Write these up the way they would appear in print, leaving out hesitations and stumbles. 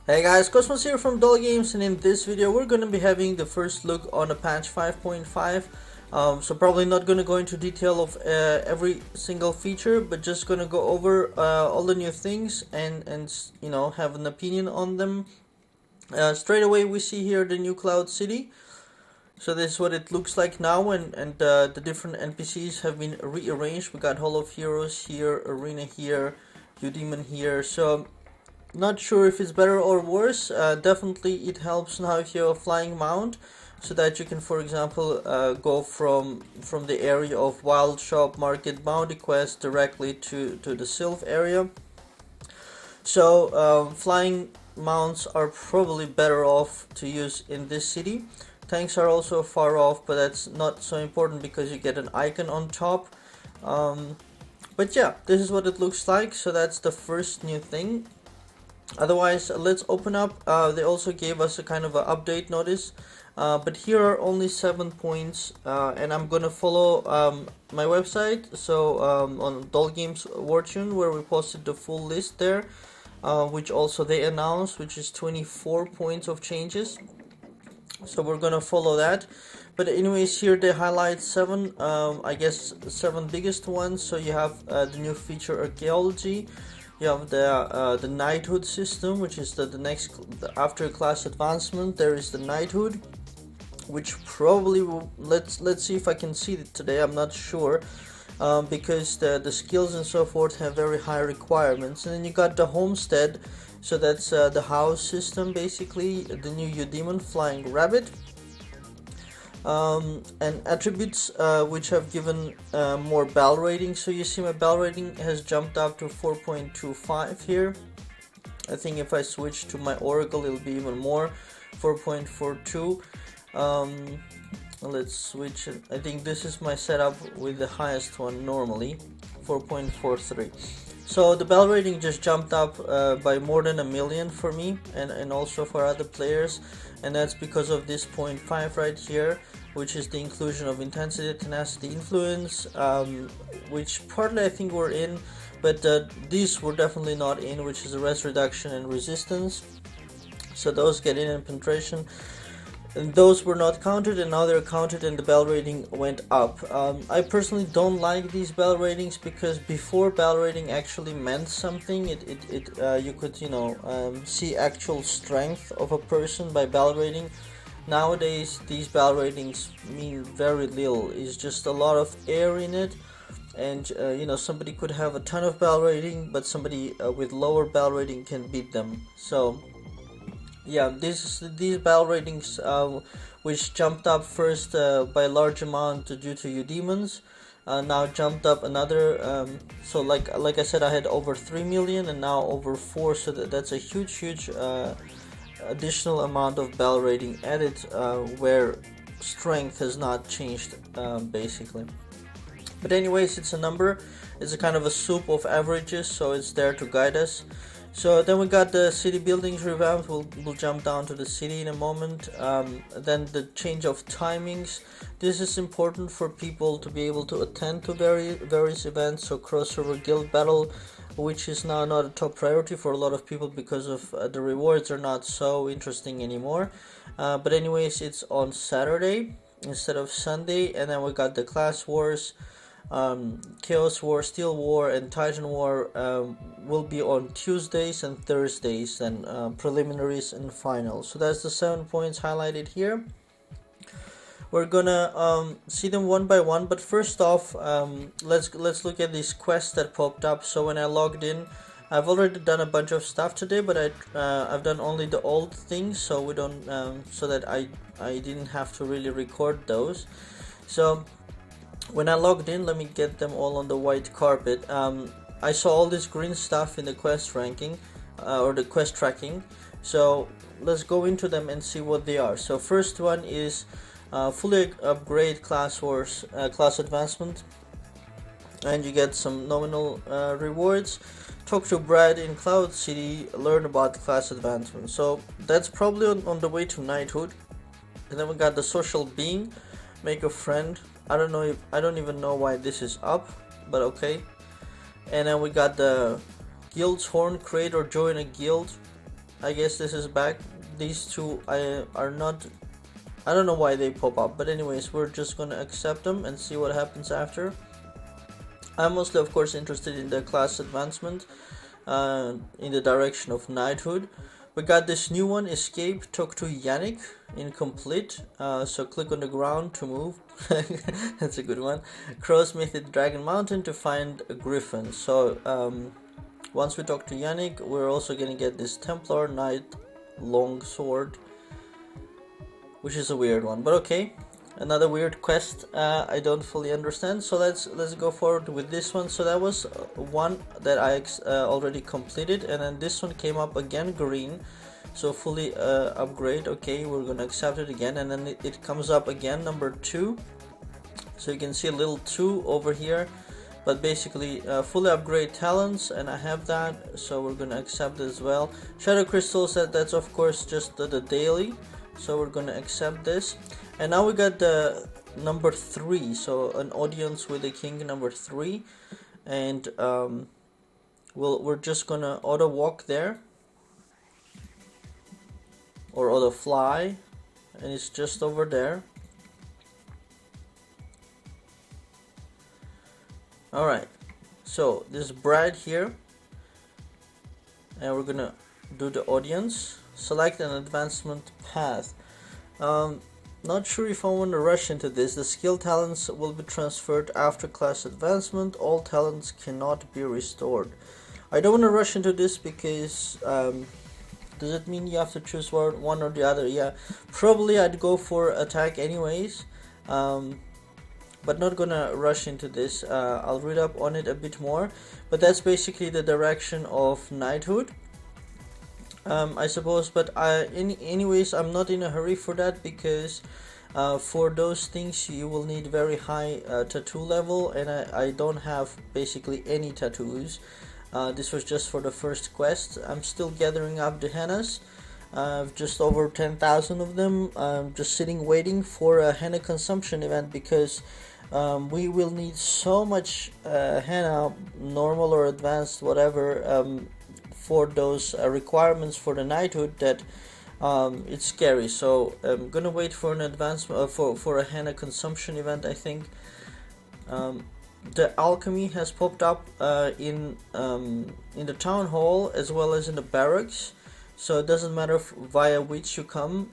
Hey guys, Cosmos here from Dull Games, and in this video we're going to be having the first look on a patch 5.5. So probably not going to go into detail of every single feature, but just going to go over all the new things and have an opinion on them. Straight away we see here the new Cloud City. So this is what it looks like now, and the different NPCs have been rearranged. We got Hall of Heroes here, Arena here, Udemon here. So not sure if it's better or worse. Definitely it helps now if you have a flying mount, so that you can, for example, go from the area of Wild Shop, Market, Bounty Quest directly to the Sylph area. So flying mounts are probably better off to use in this city. Tanks are also far off, but that's not so important because you get an icon on top. But yeah, this is what it looks like. So that's the first new thing. Otherwise, let's open up. They also gave us a kind of an update notice, but here are only 7 points, and I'm gonna follow my website, so on Dull Games Wartune, where we posted the full list there, which also they announced, which is 24 points of changes. So we're gonna follow that. But anyways, here they highlight 7, I guess 7 biggest ones. So you have the new feature Archaeology. You have the Knighthood system, which is the after class advancement. There is the Knighthood, which probably will, let's see if I can see it today. I'm not sure, because the skills and so forth have very high requirements. And then you got the Homestead, so that's the house system, basically the new Udemon Flying Rabbit. And attributes which have given more bell rating. So you see my bell rating has jumped up to 4.25 here. I think if I switch to my Oracle it'll be even more, 4.42. Let's switch it. I think this is my setup with the highest one normally, 4.43. So the bell rating just jumped up by more than 1 million for me, and also for other players, and that's because of this 0.5 right here, which is the inclusion of intensity, tenacity, influence, which partly I think were in, but these were definitely not in, which is the res reduction and resistance. So those get in, and penetration. And those were not counted, and now they're counted, and the bell rating went up. I personally don't like these bell ratings, because before bell rating actually meant something. You could see actual strength of a person by bell rating. Nowadays these bell ratings mean very little. It's just a lot of air in it, and somebody could have a ton of bell rating, but somebody with lower bell rating can beat them. So yeah, these bell ratings, which jumped up first by a large amount due to Udemons, now jumped up another. So like I said, I had over 3 million and now over 4. So that's a huge additional amount of bell rating added, where strength has not changed, basically. But anyways, it's a number. It's a kind of a soup of averages, so it's there to guide us. So then we got the city buildings revamped. We'll jump down to the city in a moment. Then the change of timings. This is important for people to be able to attend to various events. So cross-server guild battle, which is now not a top priority for a lot of people because of the rewards are not so interesting anymore. But anyways, it's on Saturday instead of Sunday. And then we got the class wars. Chaos War, Steel War, and Titan War will be on Tuesdays and Thursdays, and preliminaries and finals. So that's the 7 points highlighted here. We're gonna see them one by one, but first off, let's look at these quests that popped up. So when I logged in, I've already done a bunch of stuff today, but I've done only the old things, so we don't so that I didn't have to really record those. So when I logged in, let me get them all on the white carpet. I saw all this green stuff in the quest ranking, or the quest tracking. So let's go into them and see what they are. So first one is fully upgrade class wars, class advancement, and you get some nominal rewards. Talk to Brad in Cloud City, learn about class advancement. So that's probably on the way to Knighthood. And then we got the social being, make a friend. I don't even know why this is up, but okay. And then we got the guild's horn, create or join a guild. I guess this is back. These two are not, I don't know why they pop up, but anyways, we're just gonna accept them and see what happens after. I'm mostly of course interested in the class advancement in the direction of knighthood. We got this new one, escape, talk to Yannick, incomplete, so click on the ground to move. That's a good one. Crowsmith at Dragon Mountain to find a griffin. So once we talk to Yannick, we're also gonna get this Templar Knight long sword, which is a weird one, but okay. Another weird quest I don't fully understand, so let's go forward with this one. So that was one that I already completed, and then this one came up again, green, so fully upgrade. Okay, we're gonna accept it again, and then it comes up again, number 2. So you can see a little 2 over here, but basically fully upgrade talents, and I have that, so we're gonna accept it as well. Shadow crystals, that's of course just the daily, so we're gonna accept this. And now we got the number 3, so an audience with the king, number 3, and we're just gonna auto walk there, or auto fly, and it's just over there. Alright, so this Brad here, and we're gonna do the audience, select an advancement path. Not sure if I want to rush into this. The skill talents will be transferred after class advancement. All talents cannot be restored. I don't want to rush into this because does it mean you have to choose one or the other? Yeah, probably I'd go for attack anyways, but not gonna rush into this. I'll read up on it a bit more, but that's basically the direction of knighthood, I suppose. But anyways, I'm not in a hurry for that, because for those things you will need very high tattoo level, and I don't have basically any tattoos. This was just for the first quest. I'm still gathering up the hennas. Just over 10,000 of them. Just sitting waiting for a henna consumption event, because we will need so much henna, normal or advanced, whatever, for those requirements for the knighthood, that it's scary. So I'm gonna wait for an advancement for a henna consumption event, I think. The alchemy has popped up in the town hall as well as in the barracks, so it doesn't matter via which you come,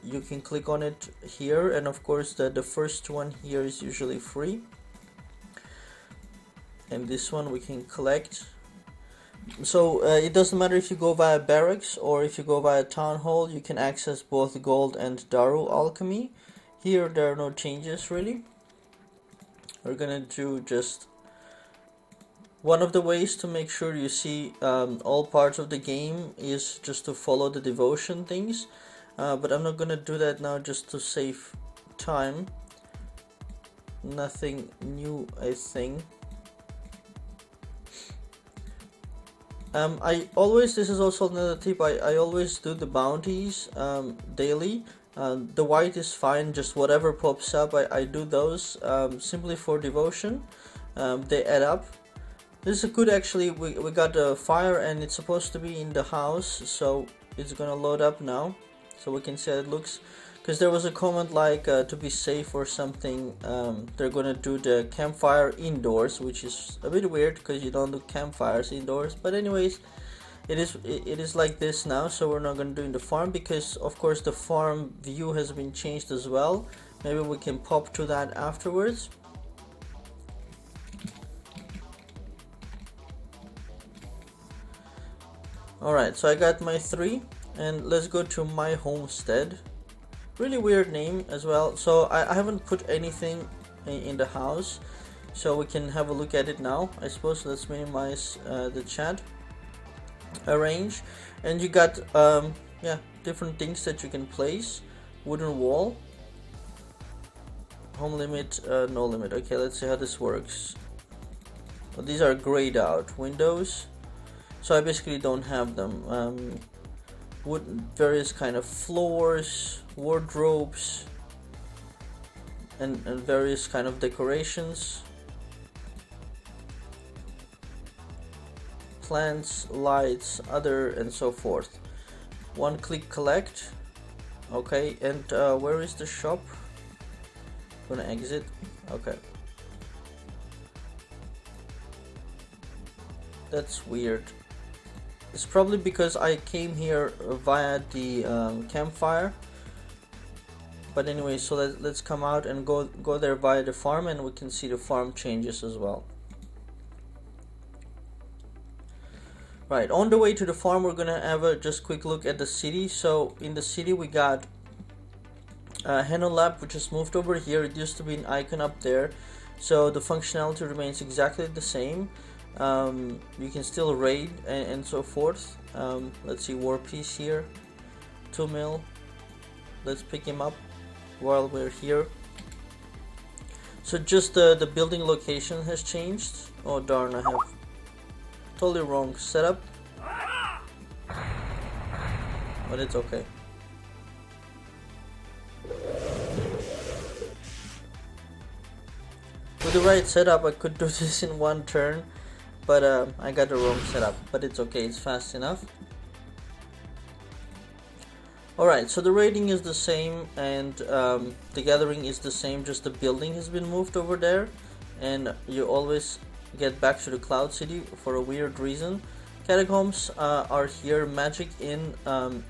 you can click on it here, and of course the first one here is usually free, and this one we can collect. So it doesn't matter if you go via barracks or if you go via town hall, you can access both gold and Daru alchemy. Here there are no changes really. We're gonna do just one of the ways to make sure you see all parts of the game is just to follow the devotion things, but I'm not gonna do that now just to save time. Nothing new, I think. This is also another tip, I always do the bounties daily. The white is fine, just whatever pops up, I do those simply for devotion. They add up. This is good actually. We got a fire and it's supposed to be in the house, so it's gonna load up now, so we can see how it looks. Because there was a comment like to be safe or something, they're gonna do the campfire indoors, which is a bit weird because you don't do campfires indoors. But anyways, it is like this now, so we're not gonna do in the farm, because of course the farm view has been changed as well. Maybe we can pop to that afterwards. Alright, so I got my 3, and let's go to my homestead. Really weird name as well. So I haven't put anything in the house, so we can have a look at it now. I suppose let's minimize the chat. Arrange, and you got different things that you can place. Wooden wall, home limit, no limit. Okay, let's see how this works. Well, these are grayed out windows, so I basically don't have them. Various kind of floors, wardrobes, and various kind of decorations, plants, lights, other, and so forth. One click collect. Okay, and where is the shop? Gonna exit. Okay. That's weird. It's probably because I came here via the campfire. But anyway, so let's come out and go there via the farm, and we can see the farm changes as well. Right, on the way to the farm, we're gonna have a just quick look at the city. So in the city, we got Heno Lab, which is moved over here. It used to be an icon up there, so the functionality remains exactly the same. You can still raid and so forth. Let's see, war piece here, 2 mil. Let's pick him up while we're here. So just the building location has changed. Oh darn, I have totally wrong setup, but it's okay. With the right setup, I could do this in one turn, but I got the wrong setup, but it's okay, it's fast enough. Alright, so the rating is the same, and the gathering is the same, just the building has been moved over there, and you always get back to the Cloud City for a weird reason. Catacombs are here, Magic Inn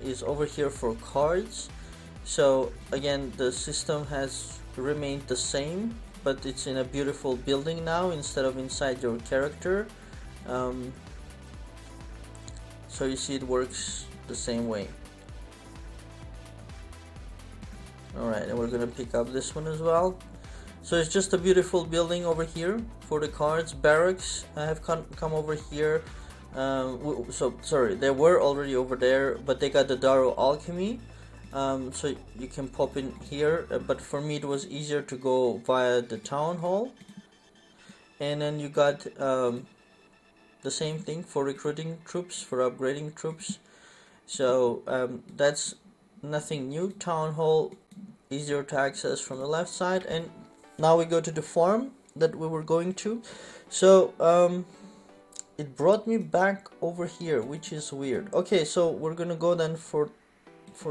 is over here for cards. So again, the system has remained the same, but it's in a beautiful building now instead of inside your character. So you see it works the same way. Alright, and we're gonna pick up this one as well. So it's just a beautiful building over here for the cards. Barracks have come over here. So sorry, they were already over there, but they got the Darrow Alchemy. So you can pop in here, but for me it was easier to go via the town hall. And then you got the same thing for recruiting troops, for upgrading troops. So that's nothing new. Town hall, easier to access from the left side. And now we go to the farm that we were going to. So it brought me back over here, which is weird. Okay, so we're gonna go then for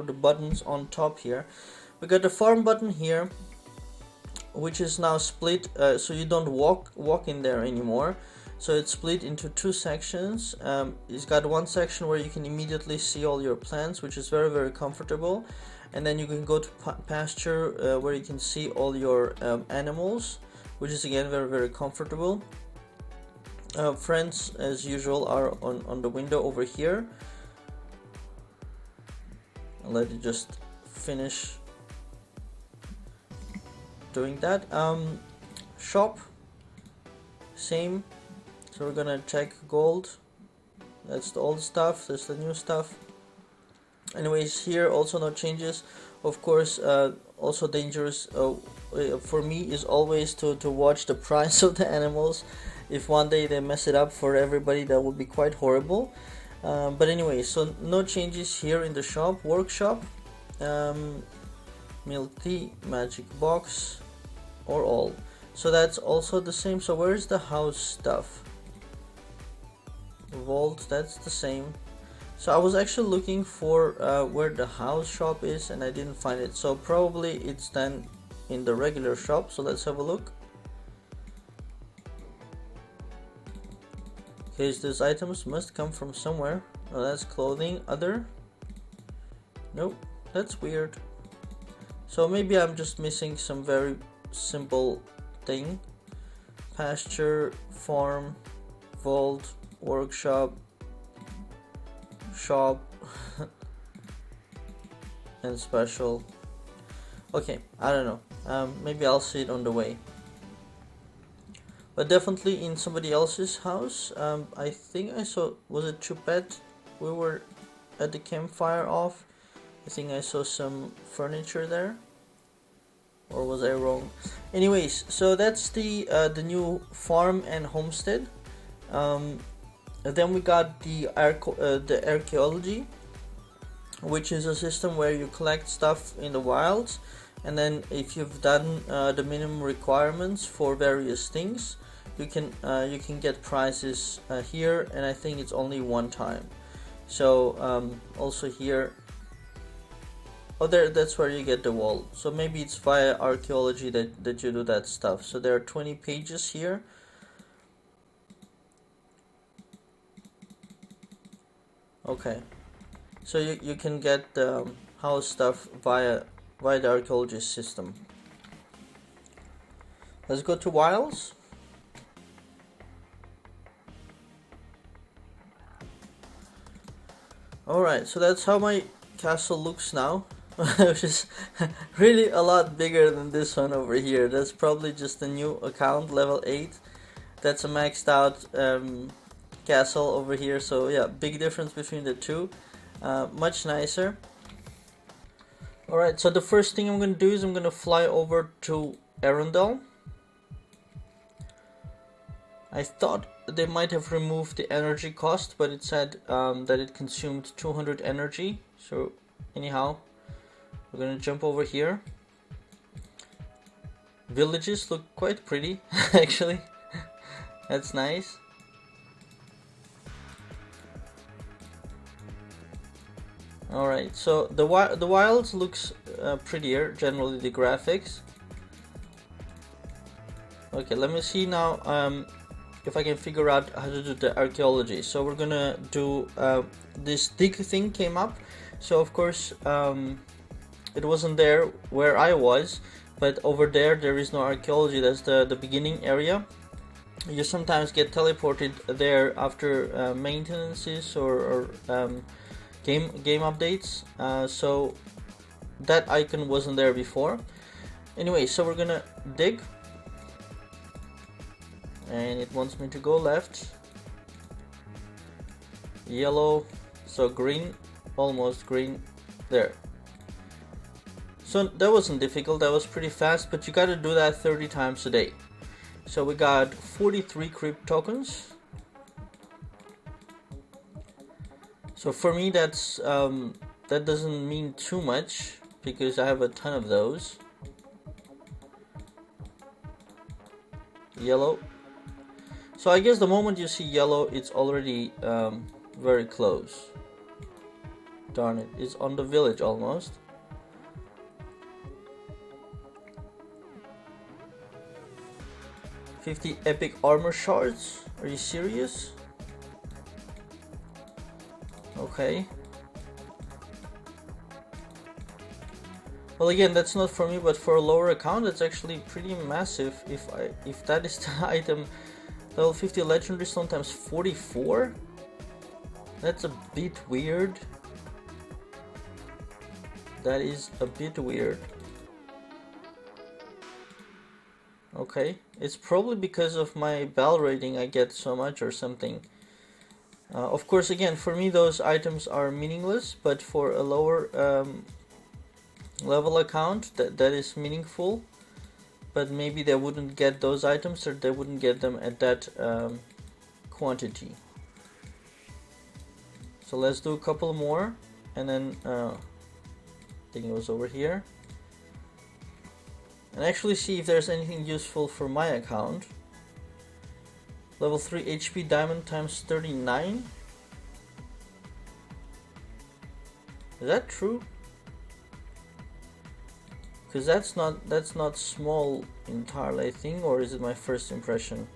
the buttons on top here. We got the farm button here, which is now split, so you don't walk in there anymore. So it's split into two sections. It's got one section where you can immediately see all your plants, which is very, very comfortable. And then you can go to pasture, where you can see all your animals, which is again very, very comfortable. Friends, as usual, are on the window over here. I'll let it just finish doing that. Shop, same. So we're gonna check gold. That's the old stuff, that's the new stuff. Anyways, here also no changes. Of course, also dangerous for me is always to watch the price of the animals. If one day they mess it up for everybody, that would be quite horrible. But anyway, so no changes here in the shop. Workshop, milk tea, magic box, or all. So that's also the same. So where's the house stuff? Vault, that's the same. So I was actually looking for where the house shop is, and I didn't find it. So probably it's then in the regular shop. So let's have a look. Okay, so those items must come from somewhere. Oh, that's clothing. Other? Nope, that's weird. So maybe I'm just missing some very simple thing. Pasture, farm, vault, workshop, shop, and special. Okay, I don't know. Maybe I'll see it on the way. But definitely in somebody else's house. I think I saw, was it Chupet? We were at the campfire off. I think I saw some furniture there. Or was I wrong? Anyways, so that's the new farm and homestead. Then we got the archaeology, which is a system where you collect stuff in the wilds, and then if you've done the minimum requirements for various things, you can get prizes here, and I think it's only one time. So also here Oh, there, that's where you get the wall. So maybe it's via archaeology that you do that stuff. So there are 20 pages here. Okay. So you can get the house stuff via the archaeology system. Let's go to Wiles. Alright, so that's how my castle looks now. Which is really a lot bigger than this one over here. That's probably just a new account, level 8. That's a maxed out castle over here. So yeah, big difference between the two. Much nicer. Alright, so the first thing I'm going to do is I'm going to fly over to Arundel. I thought they might have removed the energy cost, but it said that it consumed 200 energy. So anyhow, we're gonna jump over here. Villages look quite pretty, actually. That's nice. Alright, so the wilds looks prettier, generally the graphics. Okay, let me see now if I can figure out how to do the archaeology. So we're gonna do this dig thing came up. So of course it wasn't there where I was, but over there is no archaeology. That's the beginning area. You sometimes get teleported there after maintenances or game updates. So that icon wasn't there before. Anyway, so we're gonna dig, and it wants me to go left. Yellow, so green, almost green, there. So that wasn't difficult, that was pretty fast, but you gotta do that 30 times a day. So we got 43 crypt tokens. So for me that's that doesn't mean too much because I have a ton of those. Yellow. So I guess the moment you see yellow, it's already very close. Darn it, it's on the village almost. $50 epic armor shards? Are you serious? Okay. Well, again, that's not for me, but for a lower account, it's actually pretty massive. If that is the item, level 50 legendary stone times 44. That's a bit weird. That is a bit weird. Okay, it's probably because of my bell rating I get so much or something. Of course, again, for me those items are meaningless, but for a lower level account that is meaningful. But maybe they wouldn't get those items, or they wouldn't get them at that quantity. So let's do a couple more, and then I think it was over here. And actually see if there's anything useful for my account. Level 3 HP diamond times 39. Is that true? Because that's not small entirely, I think, or is it my first impression?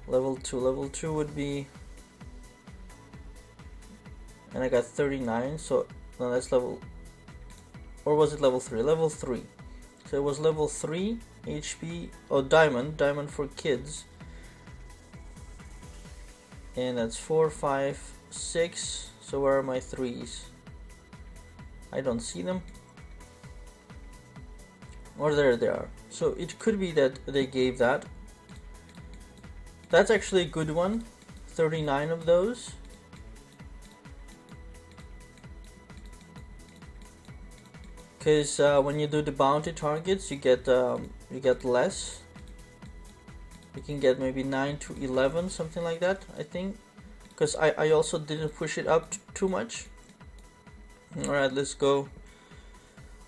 Level 2 would be, and I got 39, so no, that's level, or was it level 3? Level 3. So it was level 3 HP, oh, diamond for kids. And that's 4, 5, 6. So where are my 3s? I don't see them. Or there they are. So it could be that they gave that. That's actually a good one. 39 of those. Because when you do the bounty targets, you get less. You can get maybe 9 to 11, something like that, I think. Because I also didn't push it up too much. Alright, let's go.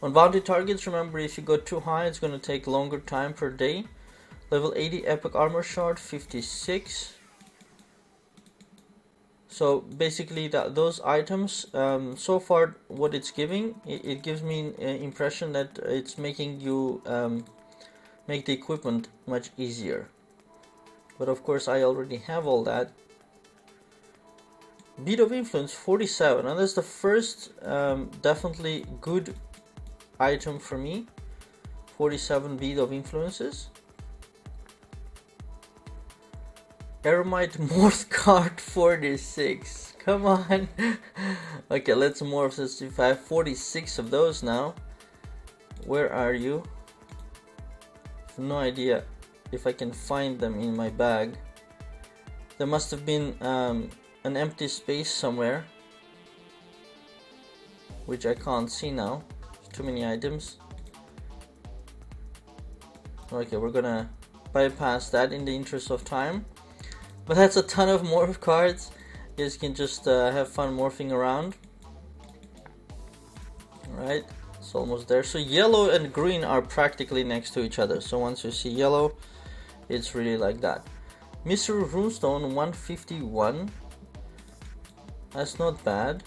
On bounty targets, remember, if you go too high, it's going to take longer time per day. Level 80 epic armor shard, 56. So basically those items, so far what it's giving, it gives me an impression that it's making you make the equipment much easier. But of course I already have all that. Bead of Influence 47, and that's the first definitely good item for me. 47 Bead of Influences. Eremite Morph card 46. Come on. Okay, let's morph 65. 46 of those now. Where are you? No idea if I can find them in my bag. There must have been an empty space somewhere, which I can't see now. Too many items. Okay, we're gonna bypass that in the interest of time. But that's a ton of morph cards. You guys can just have fun morphing around. Alright, it's almost there. So yellow and green are practically next to each other. So once you see yellow, it's really like that. Mystery Runestone 151. That's not bad.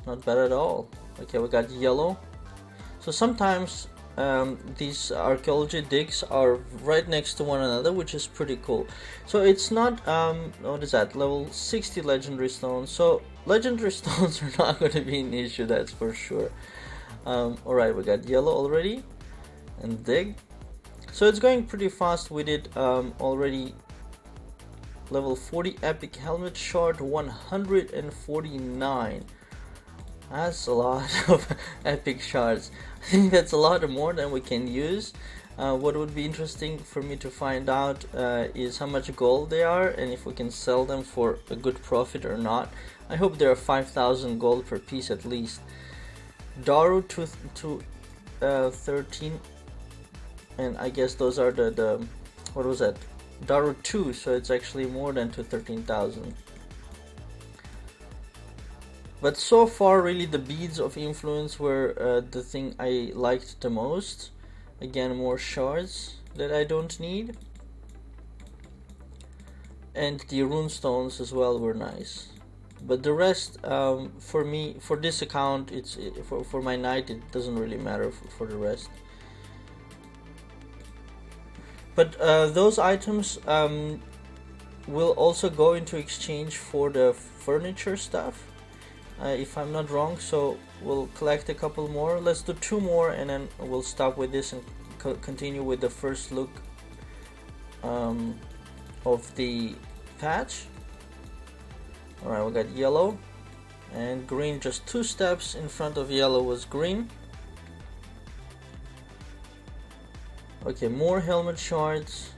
Not bad at all. Okay, we got yellow. So sometimes these archaeology digs are right next to one another, which is pretty cool. So it's not what is that, level 60 legendary stones. So legendary stones are not going to be an issue, that's for sure. Alright, we got yellow already and dig. So it's going pretty fast. We did already level 40 epic helmet shard 149. That's a lot of epic shards. I think that's a lot more than we can use. What would be interesting for me to find out is how much gold they are and if we can sell them for a good profit or not. I hope there are 5,000 gold per piece at least. Daru to 13, and I guess those are the what was that? Daru 2, so it's actually more than to 13,000. But so far, really, the beads of influence were the thing I liked the most. Again, more shards that I don't need. And the rune stones as well were nice. But the rest, for me, for this account, for my knight, it doesn't really matter for the rest. But those items will also go into exchange for the furniture stuff. If I'm not wrong, so we'll collect a couple more. Let's do 2 more and then we'll stop with this and continue with the first look of the patch. Alright, we got yellow and green. Just 2 steps in front of yellow was green. Okay, more helmet shards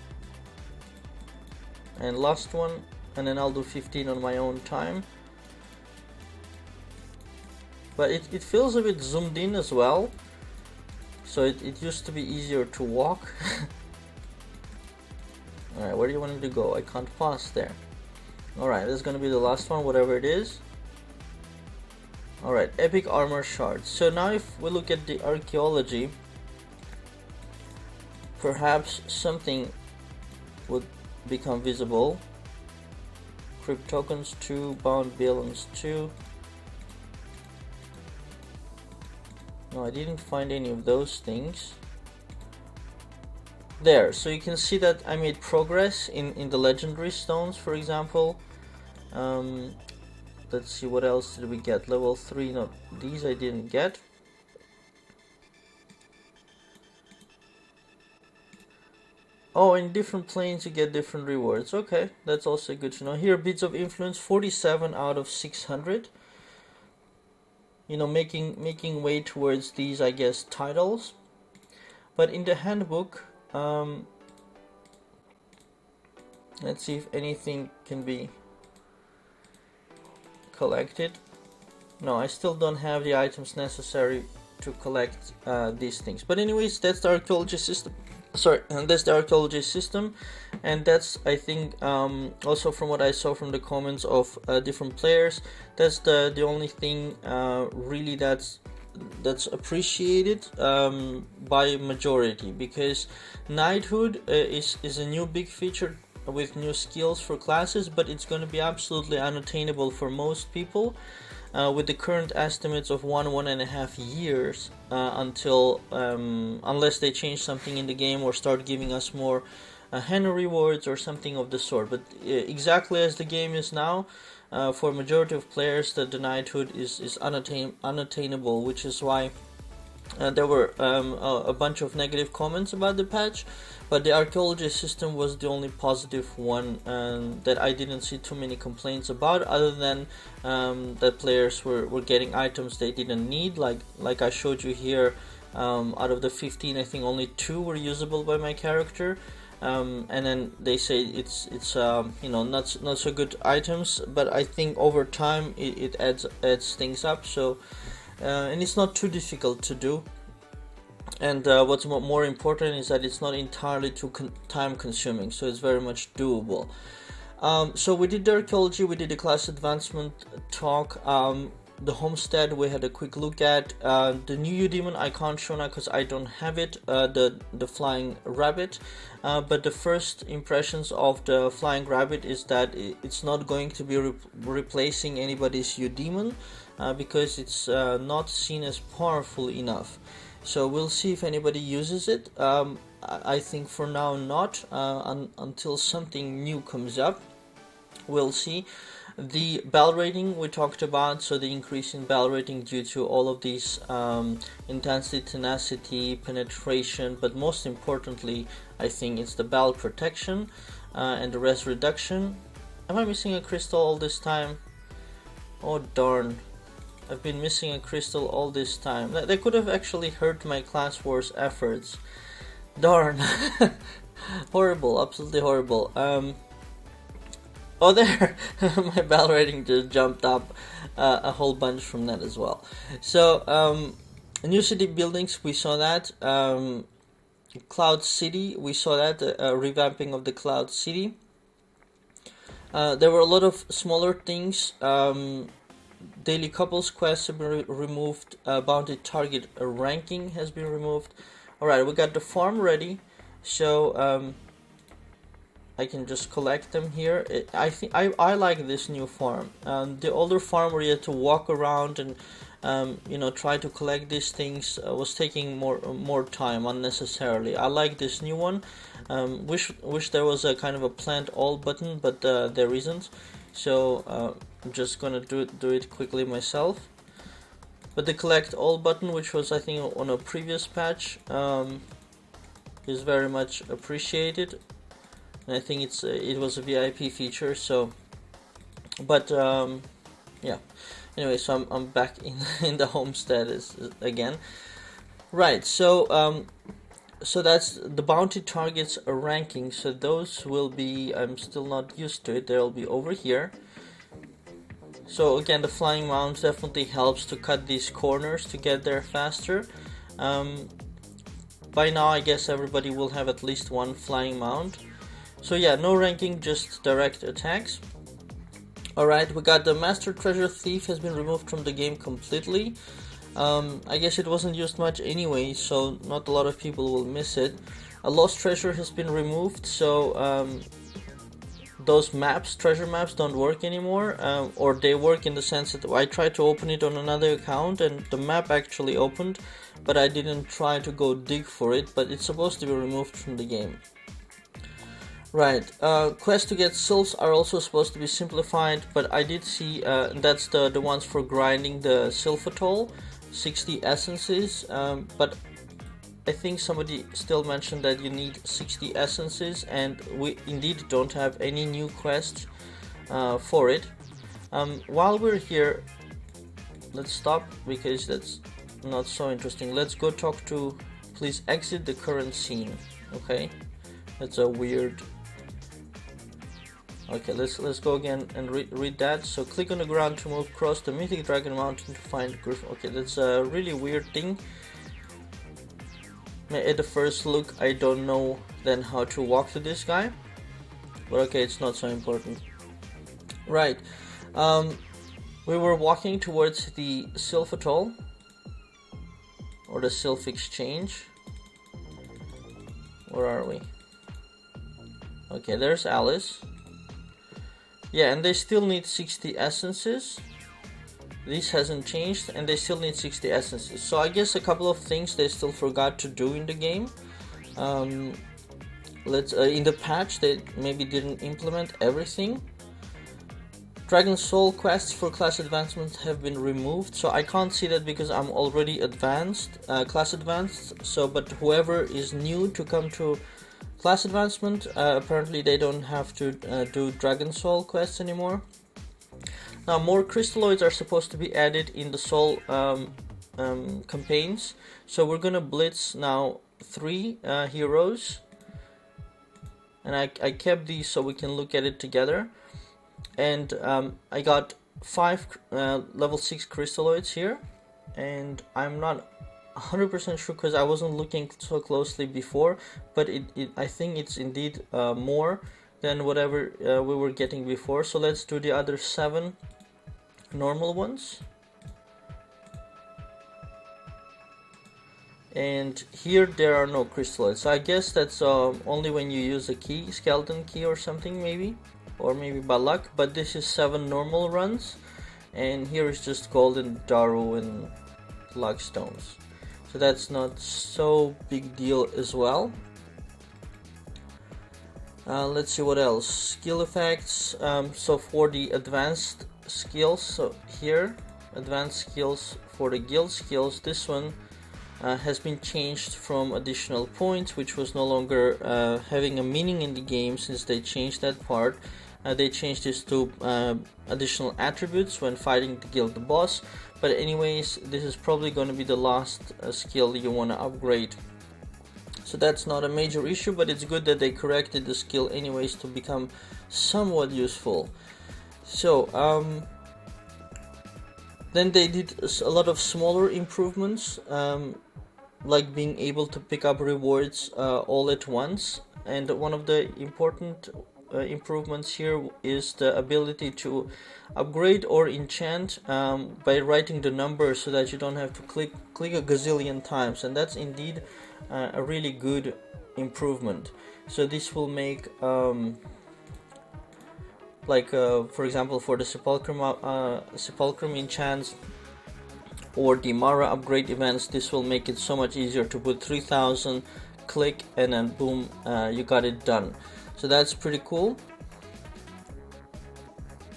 and last one, and then I'll do 15 on my own time. But it feels a bit zoomed in as well, so it used to be easier to walk. Alright, where do you want me to go? I can't pass there. Alright, this is gonna be the last one, whatever it is. Alright, epic armor shards. So now if we look at the archaeology, perhaps something would become visible. Crypt tokens 2, bound balance 2. No, I didn't find any of those things. There, so you can see that I made progress in the legendary stones, for example. Let's see, what else did we get? Level 3, no, these I didn't get. Oh, in different planes you get different rewards. Okay, that's also good to know. Here, beads of influence, 47 out of 600. You know, making way towards these, I guess, titles. But in the handbook, let's see if anything can be collected. No, I still don't have the items necessary to collect these things. But anyways, that's the archaeology system. Sorry, and that's the archaeology system, and that's, I think, also from what I saw from the comments of different players, that's the only thing really that's appreciated by majority, because Knighthood is a new big feature with new skills for classes, but it's going to be absolutely unattainable for most people. With the current estimates of 1.5 years until unless they change something in the game or start giving us more henna rewards or something of the sort. But exactly as the game is now, for majority of players, the knighthood is unattainable, which is why there were a bunch of negative comments about the patch. But the archaeology system was the only positive one that I didn't see too many complaints about, other than that players were getting items they didn't need, like I showed you here. Out of the 15, I think only 2 were usable by my character, and then they say it's not so good items, but I think over time it adds things up. So and it's not too difficult to do. And what's more important is that it's not entirely too time consuming, so it's very much doable. So we did the archaeology, we did the class advancement talk, the homestead we had a quick look at, the new demon I can't show now because I don't have it, the flying rabbit, but the first impressions of the flying rabbit is that it's not going to be replacing anybody's demon, because it's not seen as powerful enough. So we'll see if anybody uses it. I think for now not, until something new comes up. We'll see. The bell rating we talked about, so the increase in bell rating due to all of these intensity, tenacity, penetration, but most importantly I think it's the bell protection and the res reduction. Am I missing a crystal all this time? Oh darn. I've been missing a crystal all this time. That could have actually hurt my class wars efforts. Darn. Horrible, absolutely horrible. Oh there, my bell rating just jumped up a whole bunch from that as well. So new city buildings, we saw that. Cloud City, we saw that, revamping of the Cloud City. There were a lot of smaller things. Daily couples quests have been removed. Bounty target ranking has been removed. Alright, we got the farm ready, so I can just collect them here. I think I like this new farm. The older farm where you had to walk around and try to collect these things was taking more time unnecessarily. I like this new one. Wish there was a kind of a plant all button, but there isn't. So I'm just gonna do it quickly myself. But the collect all button, which was I think on a previous patch, is very much appreciated, and I think it was a VIP feature. So, but yeah. Anyway, so I'm back in the homestead again. Right. So so that's the bounty targets ranking. So those will be, I'm still not used to it. They'll be over here. So again, the flying mount definitely helps to cut these corners to get there faster. By now I guess everybody will have at least one flying mount. So yeah, no ranking, just direct attacks. Alright, we got the Master Treasure Thief has been removed from the game completely. I guess it wasn't used much anyway, so not a lot of people will miss it. A Lost Treasure has been removed, so those maps, treasure maps, don't work anymore, or they work in the sense that I tried to open it on another account and the map actually opened, but I didn't try to go dig for it, but it's supposed to be removed from the game. Right, quests to get sylphs are also supposed to be simplified, but I did see that's the ones for grinding the sylphatol, 60 essences, but I think somebody still mentioned that you need 60 essences, and we indeed don't have any new quests for it. While we're here, let's stop because that's not so interesting. Let's go talk to, please exit the current scene. Okay, that's a weird. Okay, let's go again and read that. So click on the ground to move across the mythic dragon mountain to find Griffin. Okay, that's a really weird thing. At the first look, I don't know then how to walk to this guy, but okay, it's not so important. Right, we were walking towards the sylphatol or the sylph exchange. Where are we? Okay, there's Alice. Yeah, and they still need 60 essences. This hasn't changed, and they still need 60 essences. So I guess a couple of things they still forgot to do in the game. In the patch they maybe didn't implement everything. Dragon Soul quests for class advancement have been removed, so I can't see that because I'm already class advanced. So, but whoever is new to come to class advancement, apparently they don't have to do Dragon Soul quests anymore. Now, more crystalloids are supposed to be added in the Soul campaigns. So we're gonna blitz now 3 heroes, and I kept these so we can look at it together. And I got 5 level 6 crystalloids here, and I'm not 100% sure because I wasn't looking so closely before, but I think it's indeed more than whatever we were getting before. So let's do the other 7 normal ones. And here there are no crystalloids, so I guess that's only when you use a key, skeleton key or something maybe, or maybe by luck. But this is 7 normal runs, and here is just golden daru and luck stones, so that's not so big deal as well. Let's see what else. Skill effects. So for the advanced skills, so here advanced skills for the guild skills, this one has been changed from additional points, which was no longer having a meaning in the game since they changed that part. They changed this to additional attributes when fighting the guild boss. But anyways, this is probably going to be the last skill you want to upgrade. So that's not a major issue, but it's good that they corrected the skill anyways to become somewhat useful. So then they did a lot of smaller improvements, like being able to pick up rewards all at once. And one of the important improvements here is the ability to upgrade or enchant by writing the number, so that you don't have to click a gazillion times, and that's indeed a really good improvement. So this will make for example, for the sepulchrum enchants or the Mara upgrade events, this will make it so much easier to put 3000, click, and then boom, you got it done. So that's pretty cool.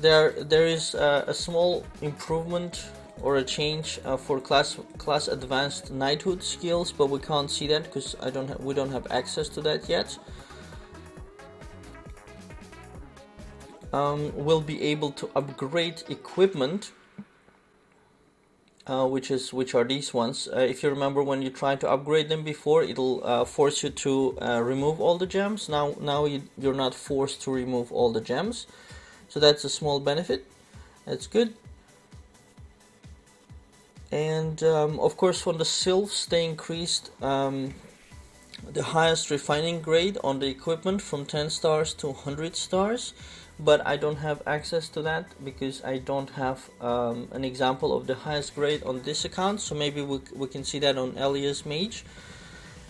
There is a small improvement or a change for class advanced Knighthood skills, but we can't see that because we don't have access to that yet. We'll be able to upgrade equipment, which are these ones. If you remember, when you try to upgrade them before, it'll force you to remove all the gems. Now you're not forced to remove all the gems, so that's a small benefit. That's good. And of course, for the sylphs, they increased the highest refining grade on the equipment from 10 stars to 100 stars. But I don't have access to that because I don't have an example of the highest grade on this account. So maybe we can see that on Elias Mage.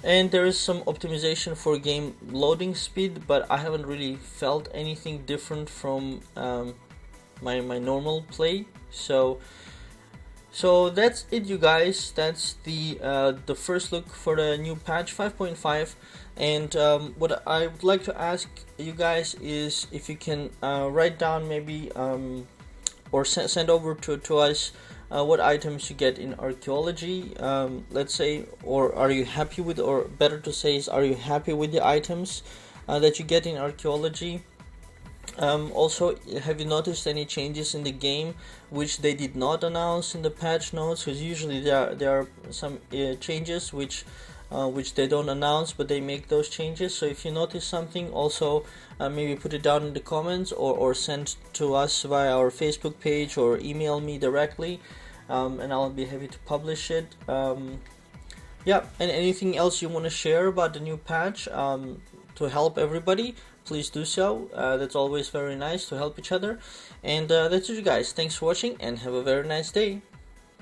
And there is some optimization for game loading speed, but I haven't really felt anything different from my normal play. So that's it, you guys. That's the first look for the new patch 5.5. And what I would like to ask you guys is if you can write down maybe or send over to us what items you get in archaeology, let's say, or are you happy with, or better to say is, are you happy with the items that you get in archaeology? Also, have you noticed any changes in the game which they did not announce in the patch notes? Because usually there are some changes which they don't announce, but they make those changes. So if you notice something, also maybe put it down in the comments, or send to us via our Facebook page, or email me directly, and I'll be happy to publish it. Yeah, and anything else you want to share about the new patch to help everybody, please do so. That's always very nice to help each other. And that's it, you guys. Thanks for watching, and have a very nice day.